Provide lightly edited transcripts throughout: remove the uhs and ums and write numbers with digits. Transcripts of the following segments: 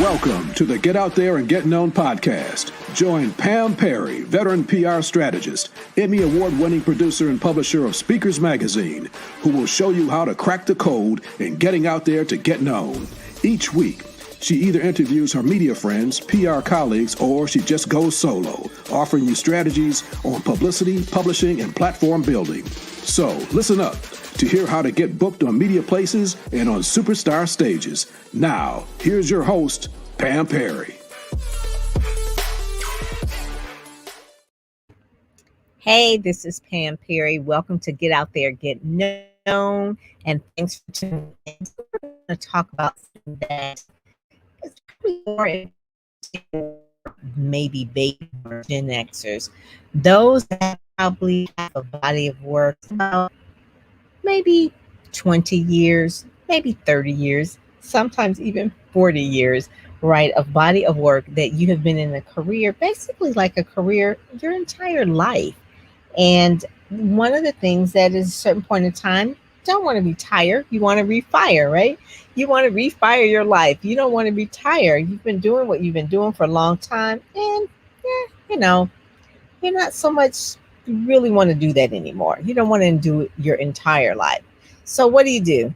Welcome to the Get Out There and Get Known podcast. Join Pam Perry, veteran PR strategist, Emmy award-winning producer and publisher of Speakers Magazine, who will show you how to crack the code in getting out there to get known. Each week, she either interviews her media friends, PR colleagues, or she just goes solo, offering you strategies on publicity, publishing, and platform building. So listen up to hear how to get booked on media places and on superstar stages. Now, here's your host, Pam Perry. Hey, this is Pam Perry. Welcome to Get Out There, Get Known, and thanks for tuning in. We're going to talk about something that is probably more interesting, maybe baby or Gen Xers, those that probably have a body of work about maybe 20 years, maybe 30 years, sometimes even 40 years, right, of body of work that you have been in a career, basically like a career your entire life. And one of the things that is a certain point in time, don't want to retire. You want to refire, right? You want to refire your life. You don't want to retire. You've been doing what you've been doing for a long time. And, you're not so much really want to do that anymore. You don't want to do it your entire life. So what do?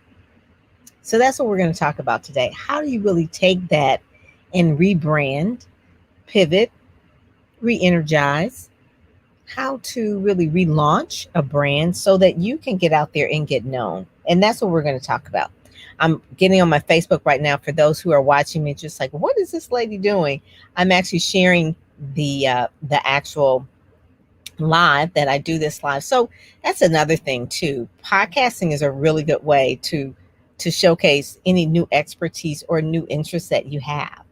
So that's what we're going to talk about today. How do you really take that and rebrand, pivot, re-energize, how to really relaunch a brand so that you can get out there and get known. And that's what we're going to talk about. I'm getting on my Facebook right now. For those who are watching me, just like, what is this lady doing? I'm actually sharing the actual live that I do this live. So that's another thing too. Podcasting is a really good way to showcase any new expertise or new interests that you have.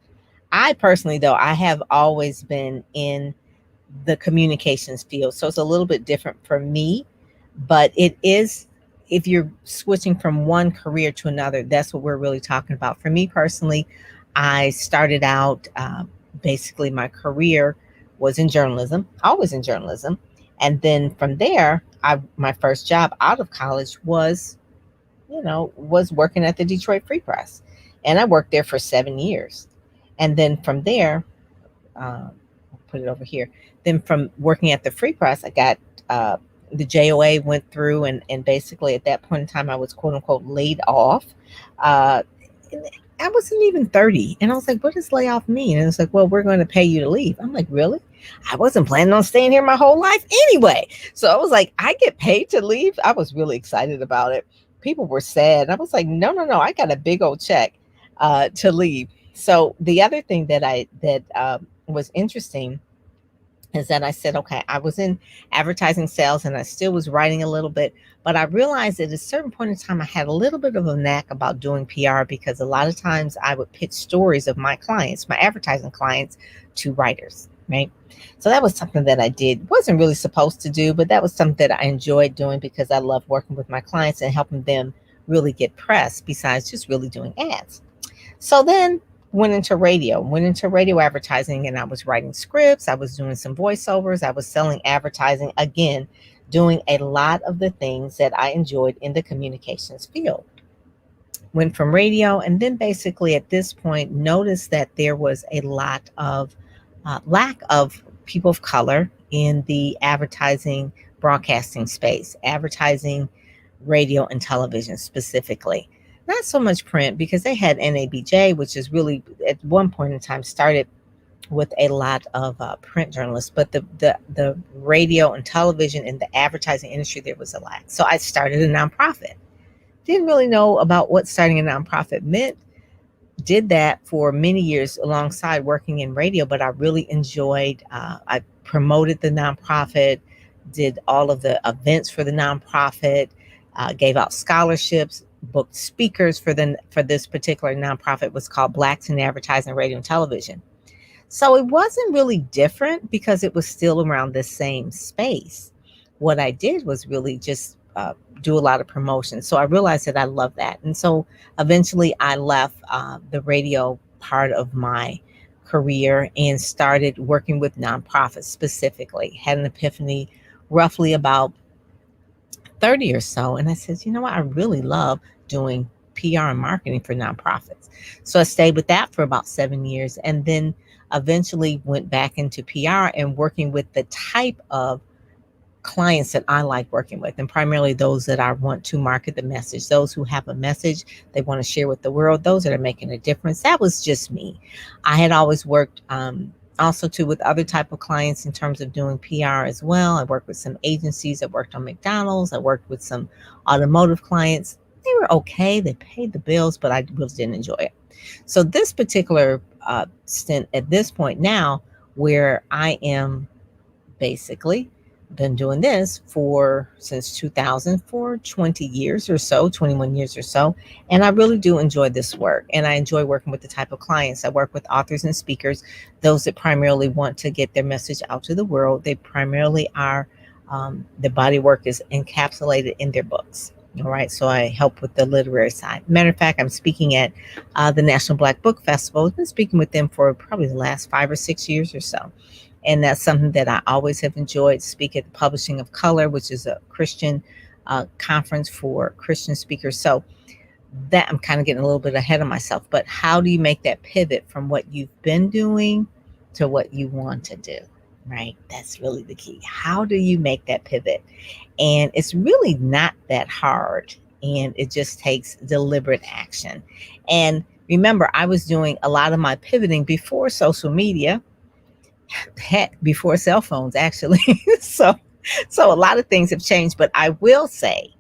I personally, though, I have always been in the communications field. So it's a little bit different for me, but it is, if you're switching from one career to another, that's what we're really talking about. For me personally, I started out, basically my career was in journalism, always in journalism. And then from there, my first job out of college was working at the Detroit Free Press. And I worked there for 7 years. And then from there, I'll put it over here. Then from working at the Free Press, I got the JOA went through and basically at that point in time, I was quote unquote laid off. I wasn't even 30. And I was like, what does layoff mean? And it's like, well, we're going to pay you to leave. I'm like, really? I wasn't planning on staying here my whole life anyway. So I was like, I get paid to leave. I was really excited about it. People were sad. I was like, no, I got a big old check to leave. So the other thing that was interesting is that I said, okay, I was in advertising sales and I still was writing a little bit, but I realized at a certain point in time, I had a little bit of a knack about doing PR because a lot of times I would pitch stories of my clients, my advertising clients, to writers, right? So that was something that I did. Wasn't really supposed to do, but that was something that I enjoyed doing because I love working with my clients and helping them really get press besides just really doing ads. So then went into radio advertising, and I was writing scripts. I was doing some voiceovers. I was selling advertising, again, doing a lot of the things that I enjoyed in the communications field. Went from radio, and then basically at this point noticed that there was a lot of lack of people of color in the advertising broadcasting space, advertising, radio, and television specifically. Not so much print because they had NABJ, which is really at one point in time started with a lot of print journalists, but the radio and television and the advertising industry, there was a lack. So I started a nonprofit. Didn't really know about what starting a nonprofit meant. Did that for many years alongside working in radio, but I really enjoyed, I promoted the nonprofit, did all of the events for the nonprofit, gave out scholarships, booked speakers for this particular nonprofit. Was called Blacks in Advertising, Radio, and Television. So it wasn't really different because it was still around the same space. What I did was really just do a lot of promotion. So I realized that I love that. And so eventually I left the radio part of my career and started working with nonprofits specifically. Had an epiphany roughly about 30 or so. And I said, you know what? I really love doing PR and marketing for nonprofits. So I stayed with that for about 7 years, and then eventually went back into PR and working with the type of clients that I like working with, and primarily those that I want to market the message, those who have a message they want to share with the world, those that are making a difference. That was just me. I had always worked also too with other type of clients in terms of doing PR as well. I worked with some agencies. I worked on McDonald's. I worked with some automotive clients. They were okay. They paid the bills, but I really didn't enjoy it. So this particular stint at this point now, where I am basically been doing this for since 2000 for 20 years or so, 21 years or so. And I really do enjoy this work. And I enjoy working with the type of clients. I work with authors and speakers, those that primarily want to get their message out to the world. They primarily are, the body work is encapsulated in their books. All right. So I help with the literary side. Matter of fact, I'm speaking at the National Black Book Festival. I've been speaking with them for probably the last 5 or 6 years or so. And that's something that I always have enjoyed. Speak at the Publishing of Color, which is a Christian conference for Christian speakers. So that I'm kind of getting a little bit ahead of myself. But how do you make that pivot from what you've been doing to what you want to do? Right? That's really the key. How do you make that pivot? And it's really not that hard. And it just takes deliberate action. And remember, I was doing a lot of my pivoting before social media, before cell phones, actually. so a lot of things have changed, but I will say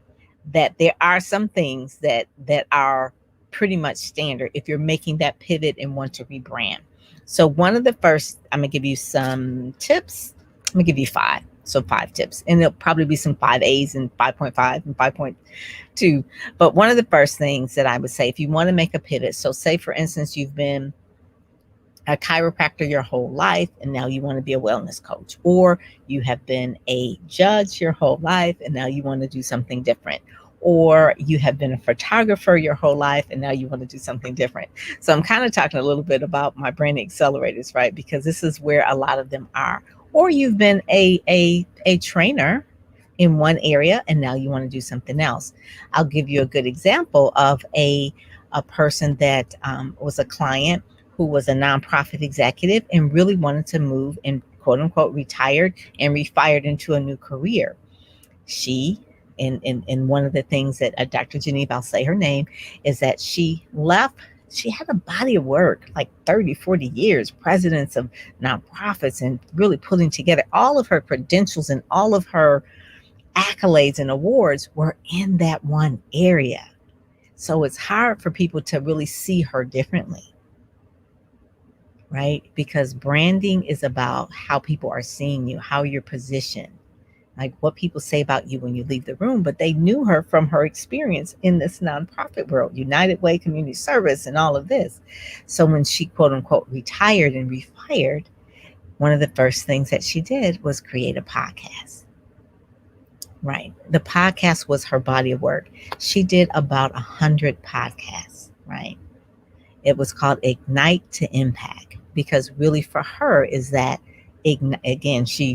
that there are some things that are pretty much standard if you're making that pivot and want to rebrand. So one of the first, I'm gonna give you some tips. I'm gonna give you 5. So 5 tips, and there'll probably be some 5A's and 5.5 and 5.2. But one of the first things that I would say, if you want to make a pivot, so say for instance, you've been a chiropractor your whole life and now you want to be a wellness coach, or you have been a judge your whole life and now you want to do something different, or you have been a photographer your whole life and now you want to do something different. So I'm kind of talking a little bit about my branding accelerators, right? Because this is where a lot of them are. Or you've been a trainer in one area and now you want to do something else. I'll give you a good example of a person that was a client who was a nonprofit executive and really wanted to move and quote unquote retired and refired into a new career. She, and one of the things that Dr. Geneva, I'll say her name, is that she left. She had a body of work, like 30, 40 years, presidents of nonprofits, and really putting together all of her credentials and all of her accolades and awards were in that one area. So it's hard for people to really see her differently. Right? Because branding is about how people are seeing you, how you're positioned, like what people say about you when you leave the room. But they knew her from her experience in this nonprofit world, United Way Community Service and all of this. So when she quote unquote retired and refired, one of the first things that she did was create a podcast. Right? The podcast was her body of work. She did about 100 podcasts, right? It was called Ignite to Impact, because really for her is that, again, she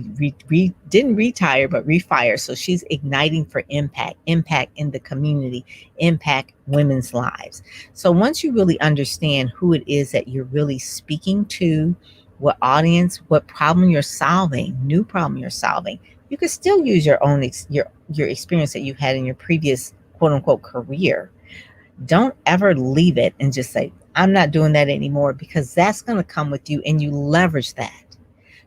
didn't retire, but refire. So she's igniting for impact in the community, impact women's lives. So once you really understand who it is that you're really speaking to, what audience, what problem you're solving, new problem you're solving, you can still use your own, your experience that you've had in your previous quote unquote career. Don't ever leave it and just say, I'm not doing that anymore, because that's going to come with you, and you leverage that.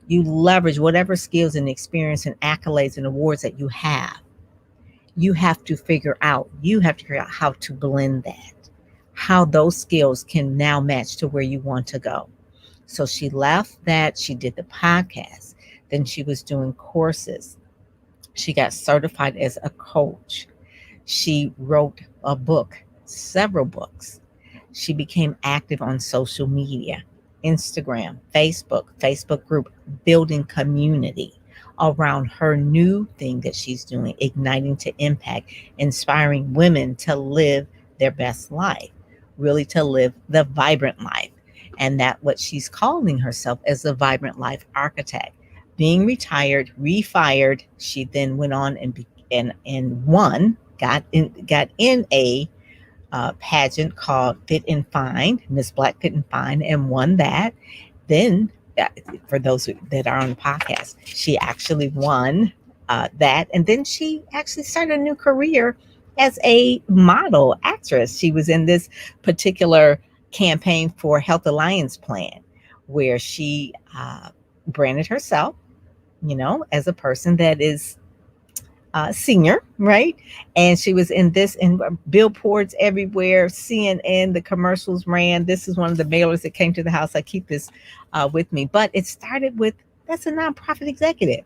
You leverage whatever skills and experience and accolades and awards that you have. You have to figure out how to blend that, how those skills can now match to where you want to go. So she left that. She did the podcast. Then she was doing courses. She got certified as a coach. She wrote a book, several books. She became active on social media, Instagram, Facebook group, building community around her new thing that she's doing, igniting to impact, inspiring women to live their best life, really to live the vibrant life. And that what she's calling herself as the vibrant life architect. Being retired, refired, she then went on and got in a pageant called Fit and Fine, Miss Black Fit and Fine, and won that. Then, for those that are on the podcast, she actually won that. And then she actually started a new career as a model actress. She was in this particular campaign for Health Alliance Plan, where she branded herself, as a person that is senior, right? And she was in this in billboards everywhere, CNN, the commercials ran. This is one of the mailers that came to the house. I keep this with me, but it started with, that's a nonprofit executive.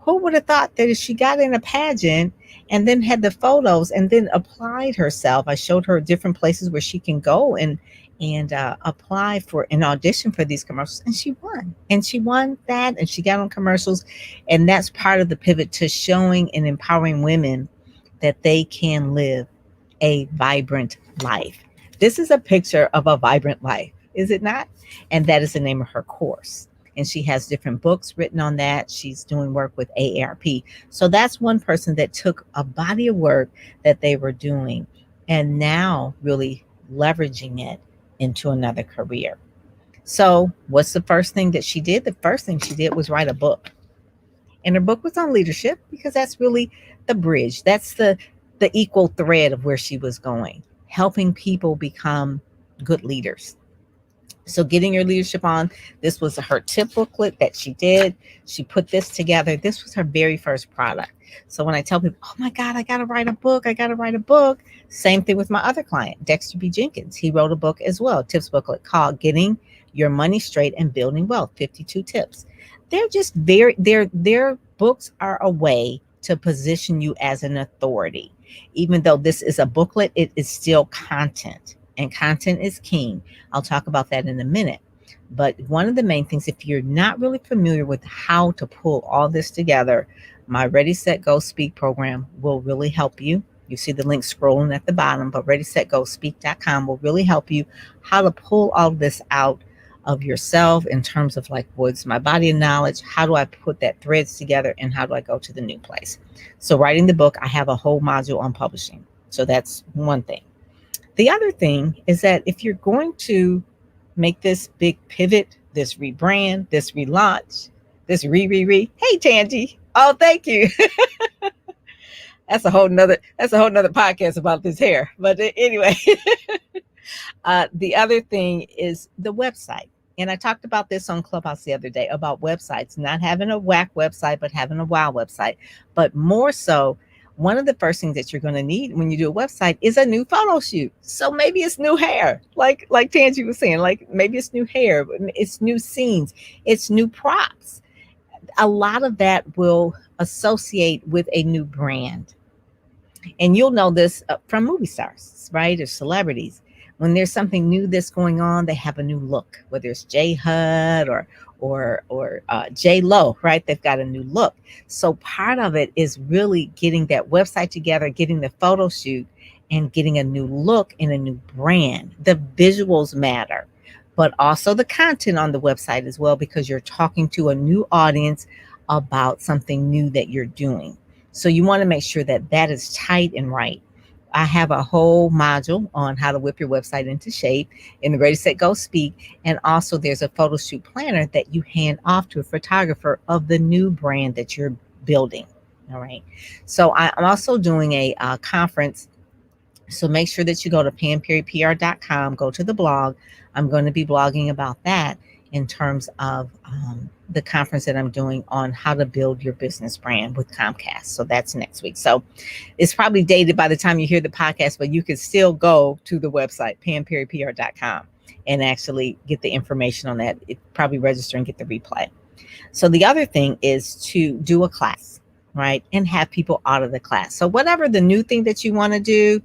Who would have thought that if she got in a pageant and then had the photos and then applied herself? I showed her different places where she can go and apply for an audition for these commercials, and she won. And she won that, and she got on commercials, and that's part of the pivot to showing and empowering women that they can live a vibrant life. This is a picture of a vibrant life, is it not? And that is the name of her course. And she has different books written on that. She's doing work with AARP. So that's one person that took a body of work that they were doing and now really leveraging it into another career. So what's the first thing that she did? The first thing she did was write a book. And her book was on leadership, because that's really the bridge. That's the equal thread of where she was going, helping people become good leaders. So getting your leadership on, this was her tip booklet that she did. She put this together. This was her very first product. So when I tell people, oh my God, I got to write a book. Same thing with my other client, Dexter B. Jenkins. He wrote a book as well, tips booklet called Getting Your Money Straight and Building Wealth, 52 Tips. They're just their books are a way to position you as an authority. Even though this is a booklet, it is still content. And content is king. I'll talk about that in a minute. But one of the main things, if you're not really familiar with how to pull all this together, my Ready, Set, Go, Speak program will really help you. You see the link scrolling at the bottom, but ReadySetGoSpeak.com will really help you how to pull all this out of yourself in terms of like, what's my body of knowledge? How do I put that threads together? And how do I go to the new place? So writing the book, I have a whole module on publishing. So that's one thing. The other thing is that if you're going to make this big pivot, this rebrand, this relaunch, this hey Tangi, oh thank you. That's a whole nother podcast about this hair. But anyway, the other thing is the website. And I talked about this on Clubhouse the other day about websites, not having a whack website, but having a wow website. But more so, one of the first things that you're going to need when you do a website is a new photo shoot. So maybe it's new hair, like Tangi was saying, like maybe it's new hair, it's new scenes, it's new props. A lot of that will associate with a new brand. And you'll know this from movie stars, right? Or celebrities. When there's something new that's going on, they have a new look, whether it's J Hud or J Lo, right? They've got a new look. So part of it is really getting that website together, getting the photo shoot, and getting a new look and a new brand. The visuals matter, but also the content on the website as well, because you're talking to a new audience about something new that you're doing. So you want to make sure that that is tight and right. I have a whole module on how to whip your website into shape in the Ready, Set, Go, Speak. And also there's a photo shoot planner that you hand off to a photographer of the new brand that you're building. All right. So I'm also doing a conference. So make sure that you go to PamPerryPR.com, go to the blog. I'm going to be blogging about that in terms of the conference that I'm doing on how to build your business brand with Comcast. So that's next week. So it's probably dated by the time you hear the podcast, but you can still go to the website, PamPerryPR.com, and actually get the information on that. It probably register and get the replay. So the other thing is to do a class, right? And have people out of the class. So whatever the new thing that you want to do,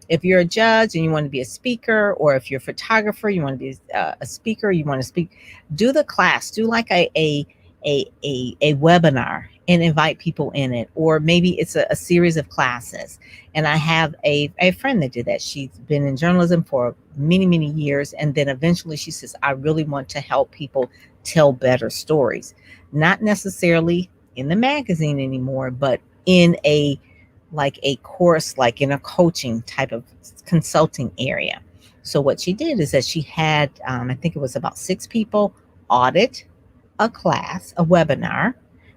if you're a judge and you want to be a speaker, or if you're a photographer, you want to be a speaker, you want to speak, do the class, do like a webinar and invite people in it. Or maybe it's a series of classes. And I have a friend that did that. She's been in journalism for many, many years. And then eventually she says, I really want to help people tell better stories, not necessarily in the magazine anymore, but in a like a course, like in a coaching type of consulting area. So what she did is that she had, I think it was about 6 people audit a class, a webinar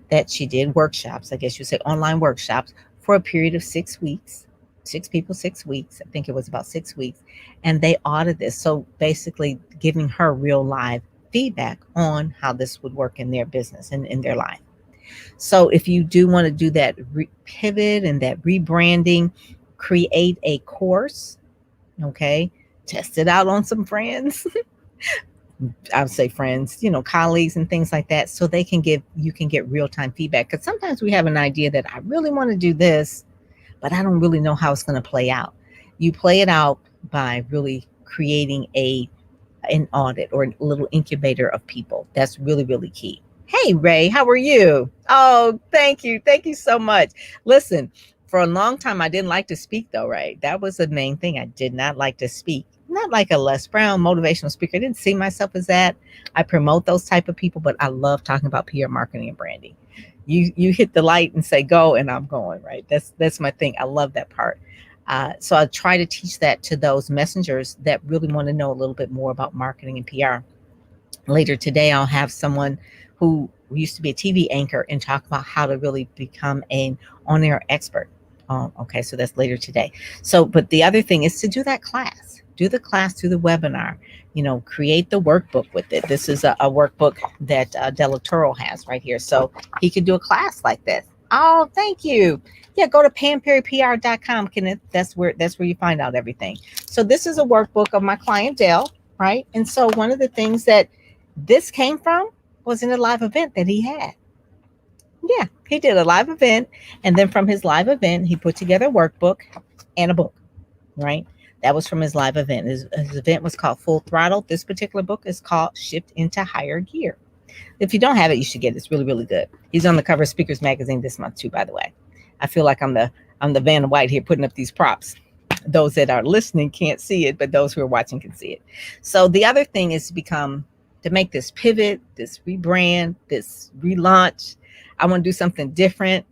that she did, workshops, I guess you say online workshops, for a period of 6 weeks. 6 people, 6 weeks. I think it was about 6 weeks. And they audited this. So basically giving her real live feedback on how this would work in their business and in their life. So if you do want to do that pivot and that rebranding, create a course, okay? Test it out on some friends. I would say friends, colleagues and things like that, so you can get real-time feedback. Because sometimes we have an idea that I really want to do this, but I don't really know how it's going to play out. You play it out by really creating an audit or a little incubator of people. That's really, really key. Hey, Ray, how are you? Oh, thank you. Thank you so much. Listen, for a long time, I didn't like to speak, though, Ray. That was the main thing. I did not like to speak. Not like a Les Brown motivational speaker. I didn't see myself as that. I promote those type of people, but I love talking about PR marketing and branding. You hit the light and say go, and I'm going, right? That's my thing. I love that part. So I try to teach that to those messengers that really want to know a little bit more about marketing and PR. Later today, I'll have someone who used to be a TV anchor and talk about how to really become an on-air expert. Okay, so that's later today. So, but the other thing is to do that class. Do the class, do the webinar, create the workbook with it. This is a workbook that Delatoro has right here. So he could do a class like this. Oh, thank you. Yeah, go to PamPerryPR.com. That's where you find out everything. So this is a workbook of my client Dale, right? And so one of the things that this came from was in a live event that he had. Yeah, he did a live event, and then from his live event, he put together a workbook and a book, right? That was from his live event. His event was called Full Throttle. This particular book is called Shift into Higher Gear. If you don't have it, you should get it. It's really, really good. He's on the cover of Speakers Magazine this month too, by the way. I feel like I'm the Vanna White here putting up these props. Those that are listening can't see it, but those who are watching can see it. So the other thing is to make this pivot, this rebrand, this relaunch. I want to do something different.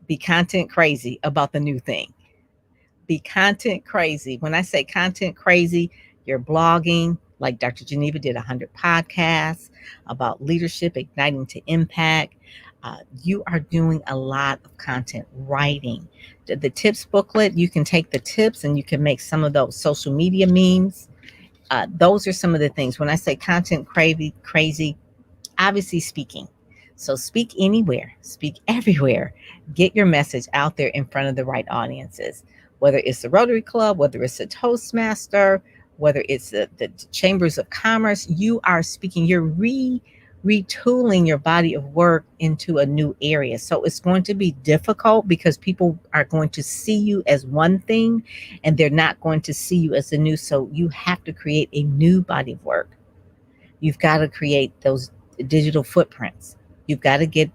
Be content crazy about the new thing. Be content crazy. When I say content crazy, you're blogging, like Dr. Geneva did 100 podcasts about leadership, igniting to impact. You are doing a lot of content writing. The tips booklet, you can take the tips and you can make some of those social media memes. Those are some of the things. When I say content crazy, obviously speaking. So speak anywhere, speak everywhere. Get your message out there in front of the right audiences, whether it's the Rotary Club, whether it's a Toastmaster, whether it's the Chambers of Commerce. You are speaking, you're retooling your body of work into a new area. So it's going to be difficult because people are going to see you as one thing and they're not going to see you as the new. So you have to create a new body of work. You've got to create those digital footprints. You've got to get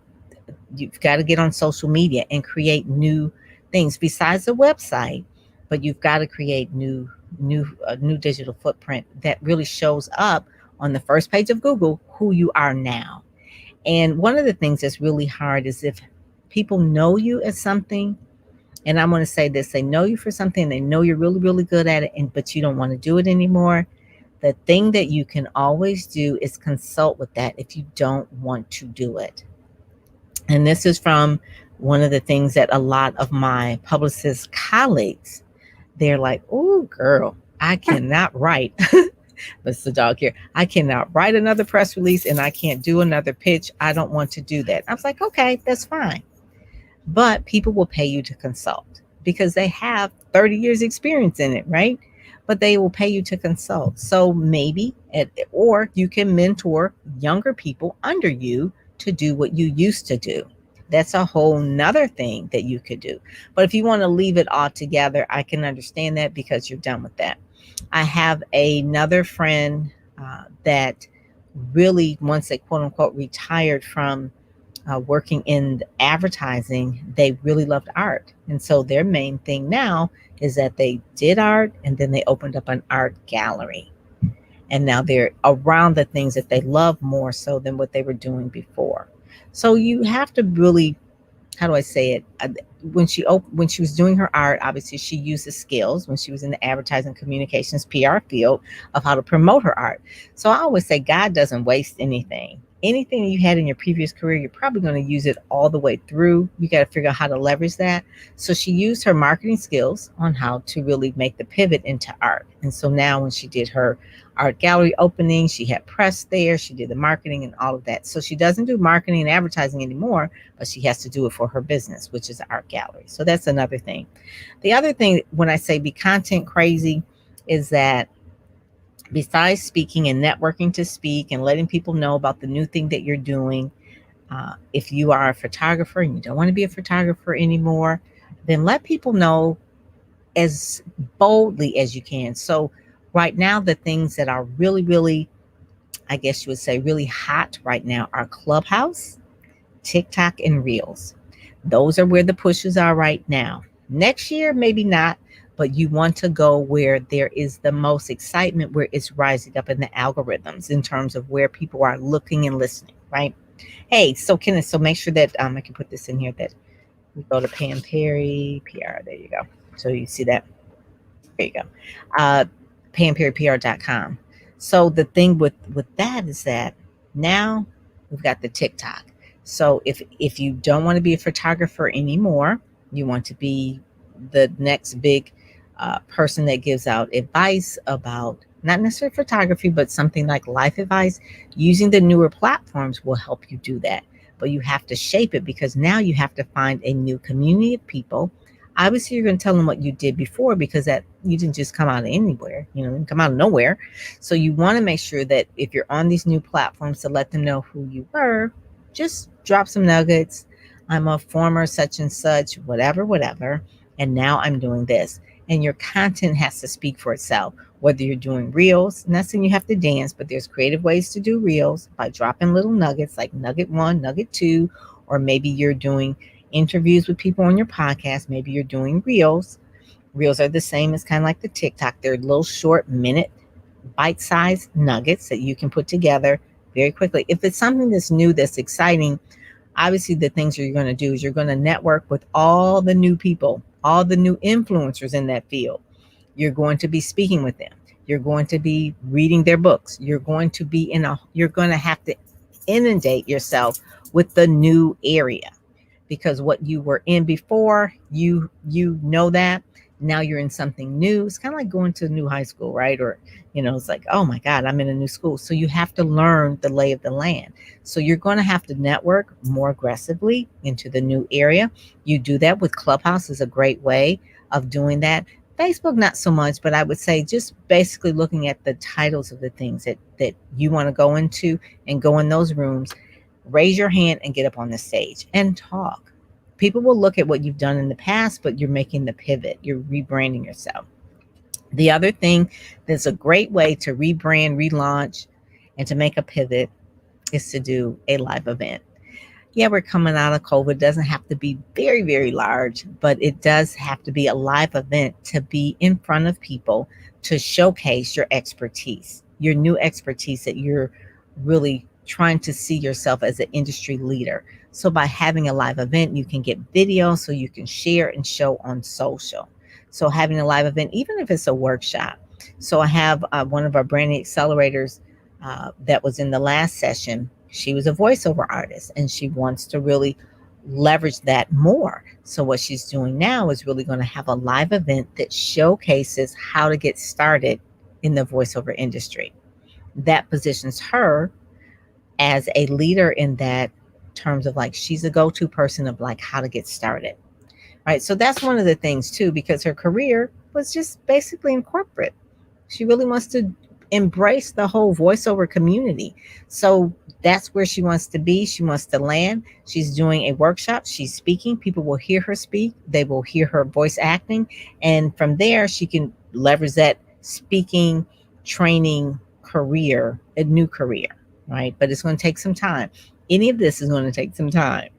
on social media and create new things besides the website, but you've got to create new digital footprint that really shows up on the first page of Google who you are now. And one of the things that's really hard is if people know you as something, and I'm going to say this, they know you for something, they know you're really, really good at it, but you don't want to do it anymore. The thing that you can always do is consult with that if you don't want to do it. And this is from one of the things that a lot of my publicist colleagues, they're like, oh, girl, I cannot write. That's the dog here. I cannot write another press release and I can't do another pitch. I don't want to do that. I was like, okay, that's fine. But people will pay you to consult because they have 30 years experience in it, right? But they will pay you to consult. So maybe, or you can mentor younger people under you to do what you used to do. That's a whole nother thing that you could do. But if you want to leave it all together, I can understand that because you're done with that. I have another friend that really, once they quote unquote retired from working in advertising, they really loved art. And so their main thing now is that they did art and then they opened up an art gallery. And now they're around the things that they love more so than what they were doing before. So you have to really how do I say it? When she was doing her art, obviously she used the skills when she was in the advertising communications PR field of how to promote her art. So I always say God doesn't waste anything. Anything you had in your previous career, you're probably going to use it all the way through. You got to figure out how to leverage that. So she used her marketing skills on how to really make the pivot into art. And so now when she did her art gallery opening, she had press there, she did the marketing and all of that. So she doesn't do marketing and advertising anymore, but she has to do it for her business, which is an art gallery. So that's another thing. The other thing, when I say be content crazy, is that besides speaking and networking to speak and letting people know about the new thing that you're doing, if you are a photographer and you don't want to be a photographer anymore, then let people know as boldly as you can. So, right now, the things that are really, really, I guess you would say, really hot right now are Clubhouse, TikTok, and Reels. Those are where the pushes are right now. Next year, maybe not, but you want to go where there is the most excitement, where it's rising up in the algorithms in terms of where people are looking and listening, right? Hey, so Kenneth, so make sure that I can put this in here that we go to Pam Perry PR. There you go. So you see that. There you go. PamPerryPR.com. So the thing with that is that now we've got the TikTok. So if you don't want to be a photographer anymore, you want to be the next big person that gives out advice about not necessarily photography, but something like life advice, using the newer platforms will help you do that. But you have to shape it, because now you have to find a new community of people. Obviously, you're going to tell them what you did before, because that you didn't just come out of anywhere, you didn't come out of nowhere. So you want to make sure that if you're on these new platforms, to let them know who you were. Just drop some nuggets. I'm a former such and such, whatever, and now I'm doing this. And your content has to speak for itself. Whether you're doing reels, not saying you have to dance, but there's creative ways to do reels by dropping little nuggets like nugget one, nugget two, or maybe you're doing interviews with people on your podcast. Maybe you're doing reels. Reels are the same as kind of like the TikTok. They're little short minute, bite-sized nuggets that you can put together very quickly. If it's something that's new, that's exciting, obviously the things you're going to do is you're going to network with all the new people, all the new influencers in that field. You're going to be speaking with them. You're going to be reading their books. You're going to have to inundate yourself with the new area, because what you were in before, you know that now you're in something new. It's kind of like going to a new high school, right? Or it's like, oh my God, I'm in a new school. So you have to learn the lay of the land. So you're going to have to network more aggressively into the new area. You do that with Clubhouse, is a great way of doing that. Facebook, not so much, but I would say just basically looking at the titles of the things that you want to go into and go in those rooms. Raise your hand and get up on the stage and talk. People will look at what you've done in the past, but you're making the pivot. You're rebranding yourself. The other thing that's a great way to rebrand, relaunch, and to make a pivot is to do a live event. Yeah, we're coming out of COVID. It doesn't have to be very, very large, but it does have to be a live event to be in front of people to showcase your expertise, your new expertise that you're really trying to see yourself as an industry leader. So by having a live event, you can get video so you can share and show on social. So having a live event, even if it's a workshop. So I have one of our branding accelerators that was in the last session. She was a voiceover artist and she wants to really leverage that more. So what she's doing now is really going to have a live event that showcases how to get started in the voiceover industry. That positions her as a leader in that terms of like she's a go-to person of like how to get started. Right. So that's one of the things too, because her career was just basically in corporate. She really wants to embrace the whole voiceover community. So that's where she wants to be. She wants to land. She's doing a workshop. She's speaking. People will hear her speak. They will hear her voice acting. And from there, she can leverage that speaking, training career, a new career, right? But it's going to take some time. Any of this is going to take some time,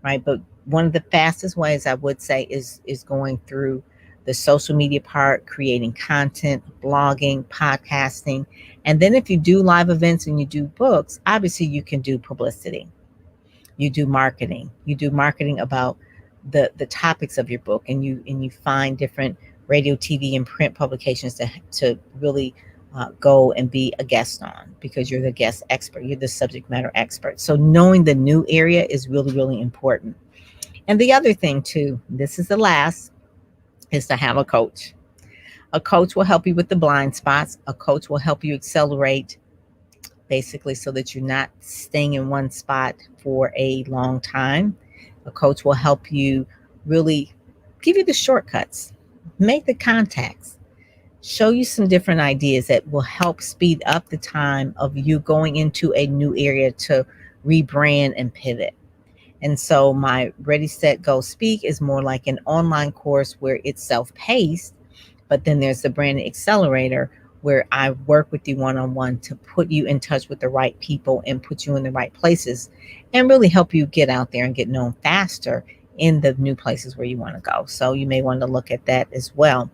right? But one of the fastest ways I would say is going through the social media part, creating content, blogging, podcasting. And then if you do live events and you do books, obviously you can do publicity. You do marketing. You do marketing about the topics of your book, and you find different radio, TV, and print publications to really go and be a guest on, because you're the guest expert. You're the subject matter expert. So knowing the new area is really, really important. And the other thing too, this is the last, is to have a coach. A coach will help you with the blind spots. A coach will help you accelerate, basically, so that you're not staying in one spot for a long time. A coach will help you really give you the shortcuts, make the contacts, show you some different ideas that will help speed up the time of you going into a new area to rebrand and pivot. And so my Ready, Set, Go, Speak is more like an online course where it's self-paced, but then there's the Branding Accelerator, where I work with you one-on-one to put you in touch with the right people and put you in the right places and really help you get out there and get known faster in the new places where you want to go. So you may want to look at that as well.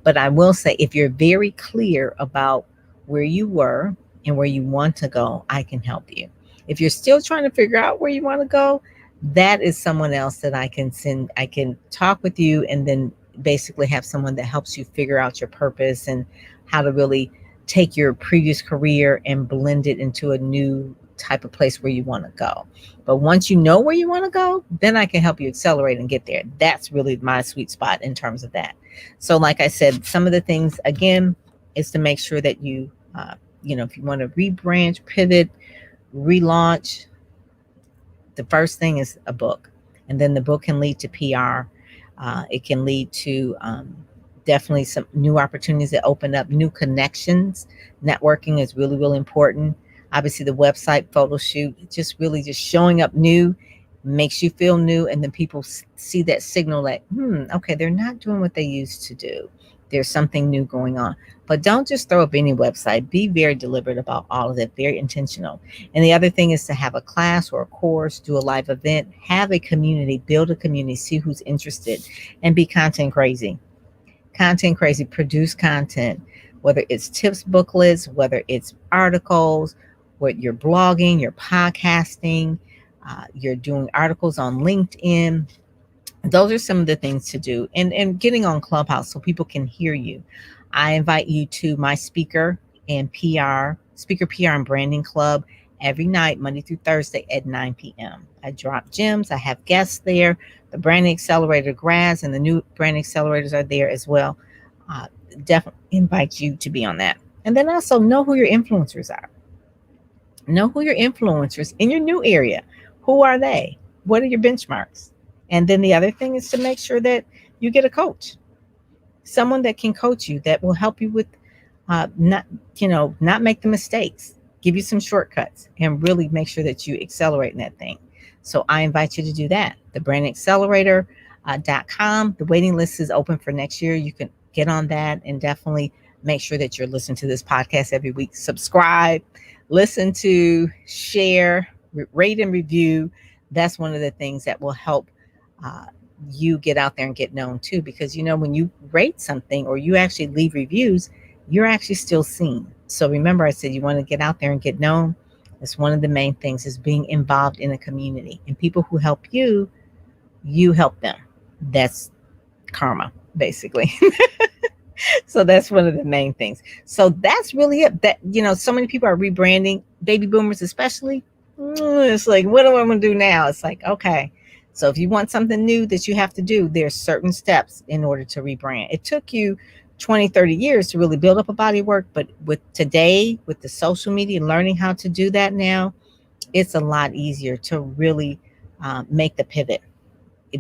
But I will say, if you're very clear about where you were and where you want to go, I can help you. If you're still trying to figure out where you want to go, that is someone else that I can send. I can talk with you and then basically have someone that helps you figure out your purpose and how to really take your previous career and blend it into a new type of place where you want to go. But once you know where you want to go, then I can help you accelerate and get there. That's really my sweet spot in terms of that. So like I said, some of the things, again, is to make sure that you, if you want to rebrand, pivot, relaunch, the first thing is a book. And then the book can lead to PR. It can lead to definitely some new opportunities that open up, new connections. Networking is really, really important. Obviously, the website, photo shoot, just really just showing up new makes you feel new. And then people see that signal that, okay, they're not doing what they used to do. There's something new going on. But don't just throw up any website. Be very deliberate about all of that, very intentional. And the other thing is to have a class or a course, do a live event, have a community, build a community, see who's interested, and be content crazy. Content crazy, produce content, whether it's tips booklets, whether it's articles, what you're blogging, you're podcasting, you're doing articles on LinkedIn. Those are some of the things to do, and getting on Clubhouse so people can hear you. I invite you to my speaker PR and branding club every night, Monday through Thursday at 9 p.m. I drop gems. I have guests there. The Branding Accelerator grads and the new Branding Accelerators are there as well. Definitely invite you to be on that. And then also know who your influencers are. Know who your influencers in your new area. Who are they? What are your benchmarks? And then the other thing is to make sure that you get a coach, someone that can coach you, that will help you with not make the mistakes, give you some shortcuts, and really make sure that you accelerate in that thing. So I invite you to do that. The brandingaccelerator.com. The waiting list is open for next year. You can get on that and definitely make sure that you're listening to this podcast every week. Subscribe, listen to, share, rate and review. That's one of the things that will help you get out there and get known too, because when you rate something or you actually leave reviews, you're actually still seen. So remember, I said you want to get out there and get known. That's one of the main things, is being involved in a community, and people who help you, you help them. That's karma, basically. So that's one of the main things. So that's really it. That, so many people are rebranding, baby boomers especially. It's like, what do I want to do now? It's like, okay. So if you want something new that you have to do, there's certain steps in order to rebrand. It took you 20, 30 years to really build up a body of work. But with today, with the social media, learning how to do that now, it's a lot easier to really make the pivot.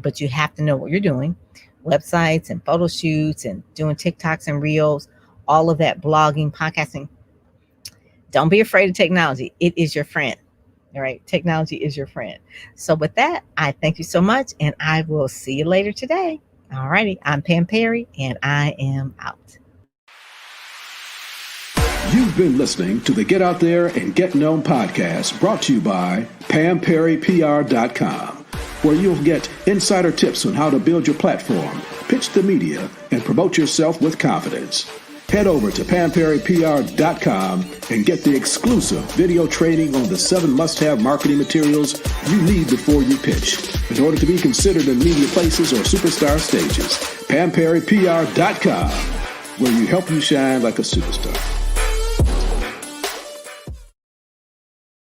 But you have to know what you're doing. Websites and photo shoots and doing TikToks and Reels, all of that, blogging, podcasting. Don't be afraid of technology. It is your friend. All right. Technology is your friend. So with that, I thank you so much, and I will see you later today. All righty. I'm Pam Perry, and I am out. You've been listening to the Get Out There and Get Known podcast, brought to you by PamPerryPR.com, where you'll get insider tips on how to build your platform, pitch the media, and promote yourself with confidence. Head over to PamPerryPR.com and get the exclusive video training on the 7 must-have marketing materials you need before you pitch in order to be considered in media places or superstar stages. PamPerryPR.com, where you help you shine like a superstar.